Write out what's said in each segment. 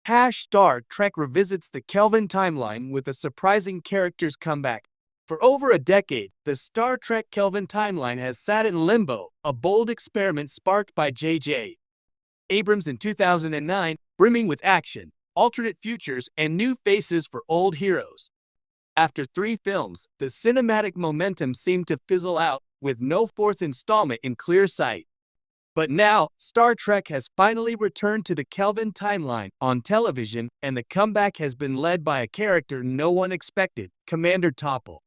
Star Trek revisits the Kelvin timeline with a surprising character's comeback. For over a decade, the Star Trek Kelvin timeline has sat in limbo, a bold experiment sparked by J.J. Abrams in 2009, brimming with action, alternate futures, and new faces for old heroes. After 3 films, the cinematic momentum seemed to fizzle out, with no fourth installment in clear sight. But now, Star Trek has finally returned to the Kelvin timeline on television, and the comeback has been led by a character no one expected, Commander T'Pol.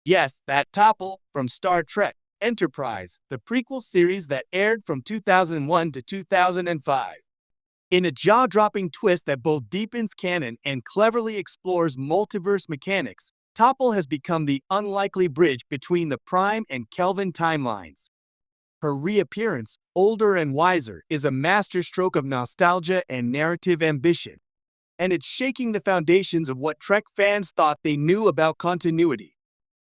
Yes, that T'Pol from Star Trek Enterprise, the prequel series that aired from 2001 to 2005. In a jaw-dropping twist that both deepens canon and cleverly explores multiverse mechanics, T'Pol has become the unlikely bridge between the Prime and Kelvin timelines. Her reappearance, older and wiser, is a masterstroke of nostalgia and narrative ambition, and it's shaking the foundations of what Trek fans thought they knew about continuity.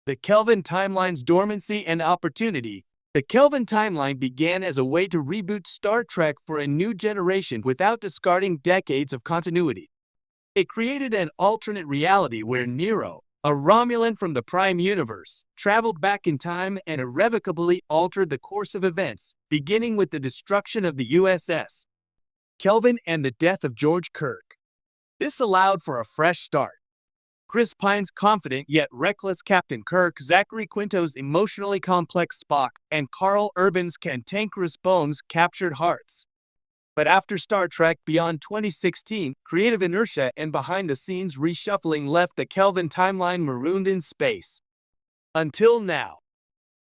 The Kelvin timeline's dormancy and opportunity. The Kelvin timeline began as a way to reboot Star Trek for a new generation without discarding decades of continuity. It created an alternate reality where Nero, a Romulan from the Prime universe, traveled back in time and irrevocably altered the course of events, beginning with the destruction of the USS Kelvin and the death of George Kirk. This allowed for a fresh start. Chris Pine's confident yet reckless Captain Kirk, Zachary Quinto's emotionally complex Spock, and Carl Urban's cantankerous Bones captured hearts. But after Star Trek Beyond 2016, creative inertia and behind-the-scenes reshuffling left the Kelvin timeline marooned in space. Until now.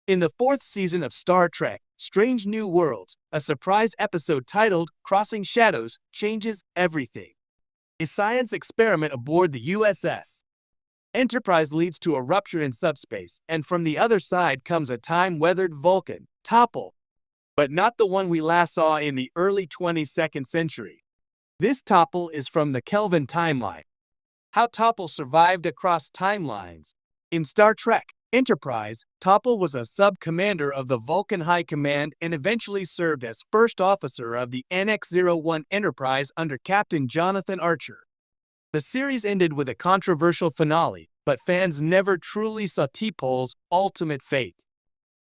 In the 4th season of Star Trek, Strange New Worlds, a surprise episode titled Crossing Shadows changes everything. A science experiment aboard the USS Enterprise leads to a rupture in subspace, and from the other side comes a time-weathered Vulcan, T'Pol, but not the one we last saw in the early 22nd century. This T'Pol is from the Kelvin timeline. How T'Pol survived across timelines. In Star Trek Enterprise, T'Pol was a sub-commander of the Vulcan High Command and eventually served as first officer of the NX-01 Enterprise under Captain Jonathan Archer. The series ended with a controversial finale, but fans never truly saw T'Pol's ultimate fate.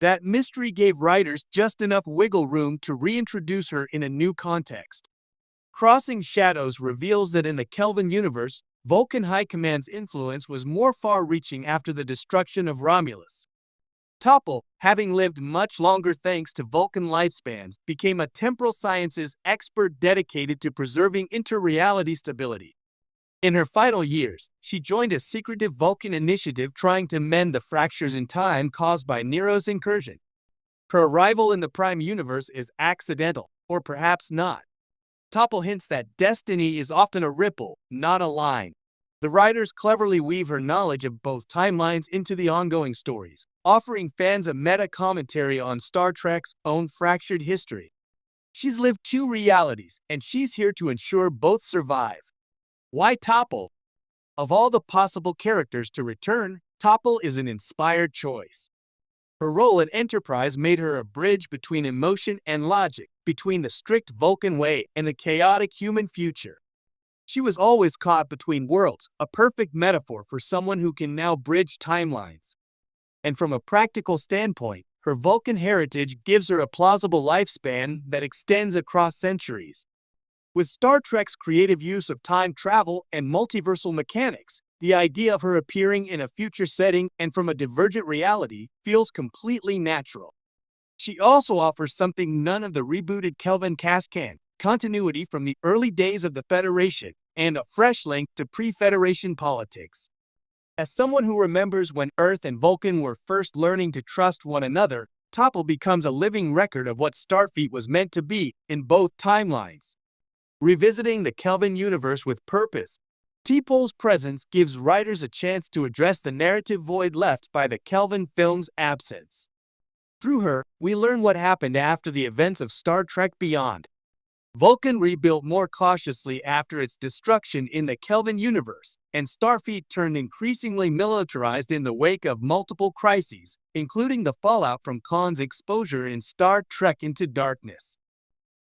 That mystery gave writers just enough wiggle room to reintroduce her in a new context. Crossing Shadows reveals that in the Kelvin universe, Vulcan High Command's influence was more far-reaching after the destruction of Romulus. T'Pol, having lived much longer thanks to Vulcan lifespans, became a temporal sciences expert dedicated to preserving interreality stability. In her final years, she joined a secretive Vulcan initiative trying to mend the fractures in time caused by Nero's incursion. Her arrival in the Prime universe is accidental, or perhaps not. T'Pol hints that destiny is often a ripple, not a line. The writers cleverly weave her knowledge of both timelines into the ongoing stories, offering fans a meta-commentary on Star Trek's own fractured history. She's lived 2 realities, and she's here to ensure both survive. Why T'Pol? Of all the possible characters to return, T'Pol is an inspired choice. Her role in Enterprise made her a bridge between emotion and logic, between the strict Vulcan way and the chaotic human future. She was always caught between worlds, a perfect metaphor for someone who can now bridge timelines. And from a practical standpoint, her Vulcan heritage gives her a plausible lifespan that extends across centuries. With Star Trek's creative use of time travel and multiversal mechanics, the idea of her appearing in a future setting and from a divergent reality feels completely natural. She also offers something none of the rebooted Kelvin cast can: continuity from the early days of the Federation and a fresh link to pre-Federation politics. As someone who remembers when Earth and Vulcan were first learning to trust one another, T'Pol becomes a living record of what Starfleet was meant to be in both timelines. Revisiting the Kelvin universe with purpose, T'Pol's presence gives writers a chance to address the narrative void left by the Kelvin film's absence. Through her, we learn what happened after the events of Star Trek Beyond. Vulcan rebuilt more cautiously after its destruction in the Kelvin universe, and Starfleet turned increasingly militarized in the wake of multiple crises, including the fallout from Khan's exposure in Star Trek Into Darkness.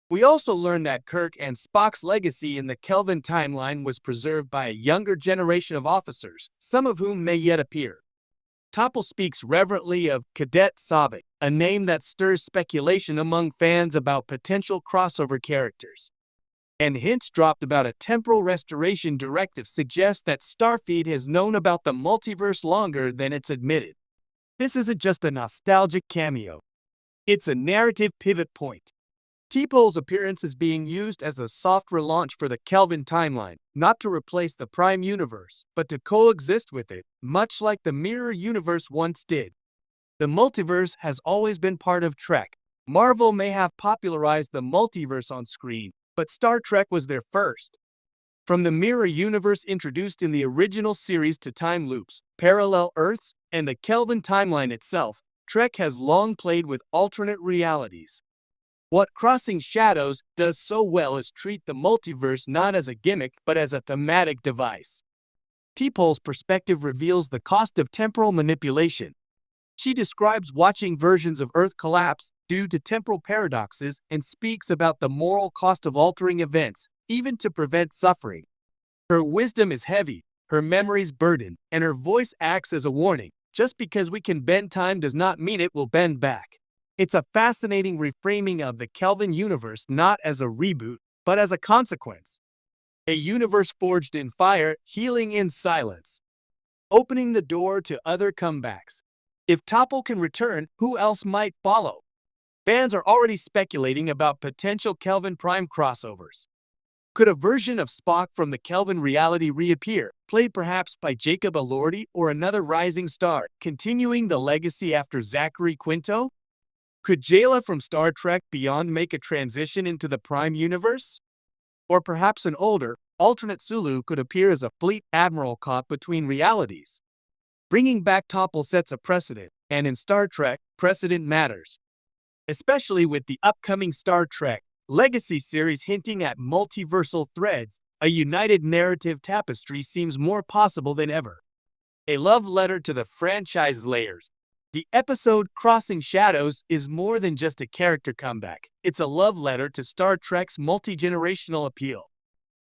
We also learn that Kirk and Spock's legacy in the Kelvin timeline was preserved by a younger generation of officers, some of whom may yet appear. Topple speaks reverently of Cadet Saavik, a name that stirs speculation among fans about potential crossover characters. And hints dropped about a temporal restoration directive suggest that Starfleet has known about the multiverse longer than it's admitted. This isn't just a nostalgic cameo. It's a narrative pivot point. T'Pol's appearance is being used as a soft relaunch for the Kelvin timeline, not to replace the Prime Universe, but to coexist with it, much like the Mirror Universe once did. The multiverse has always been part of Trek. Marvel may have popularized the multiverse on screen, but Star Trek was there first. From the Mirror Universe introduced in the original series to time loops, parallel Earths, and the Kelvin timeline itself, Trek has long played with alternate realities. What Crossing Shadows does so well is treat the multiverse not as a gimmick but as a thematic device. T'Pol's perspective reveals the cost of temporal manipulation. She describes watching versions of Earth collapse due to temporal paradoxes and speaks about the moral cost of altering events, even to prevent suffering. Her wisdom is heavy, her memories burdened, and her voice acts as a warning. Just because we can bend time does not mean it will bend back. It's a fascinating reframing of the Kelvin universe not as a reboot, but as a consequence. A universe forged in fire, healing in silence. Opening the door to other comebacks. If Topple can return, who else might follow? Fans are already speculating about potential Kelvin Prime crossovers. Could a version of Spock from the Kelvin reality reappear, played perhaps by Jacob Elordi or another rising star, continuing the legacy after Zachary Quinto? Could Jayla from Star Trek Beyond make a transition into the Prime Universe? Or perhaps an older, alternate Sulu could appear as a fleet admiral caught between realities. Bringing back Topple sets a precedent, and in Star Trek, precedent matters. Especially with the upcoming Star Trek Legacy series hinting at multiversal threads, a united narrative tapestry seems more possible than ever. A love letter to the franchise layers. The episode Crossing Shadows is more than just a character comeback. It's a love letter to Star Trek's multi-generational appeal.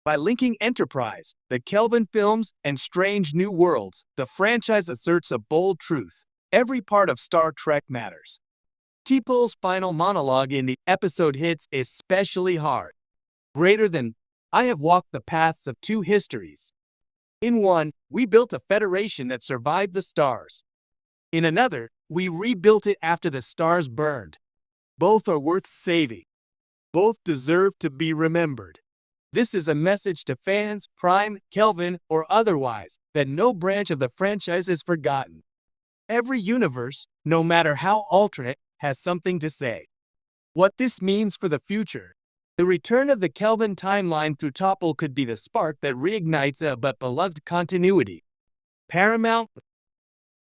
By linking Enterprise, the Kelvin films, and Strange New Worlds, the franchise asserts a bold truth. Every part of Star Trek matters. T'Pol's final monologue in the episode hits especially hard. Greater than, I have walked the paths of two histories. In one, we built a federation that survived the stars. In another, we rebuilt it after the stars burned. Both are worth saving. Both deserve to be remembered. This is a message to fans, Prime, Kelvin, or otherwise, that no branch of the franchise is forgotten. Every universe, no matter how alternate, has something to say. What this means for the future. The return of the Kelvin timeline through Topple could be the spark that reignites a but beloved continuity. Paramount,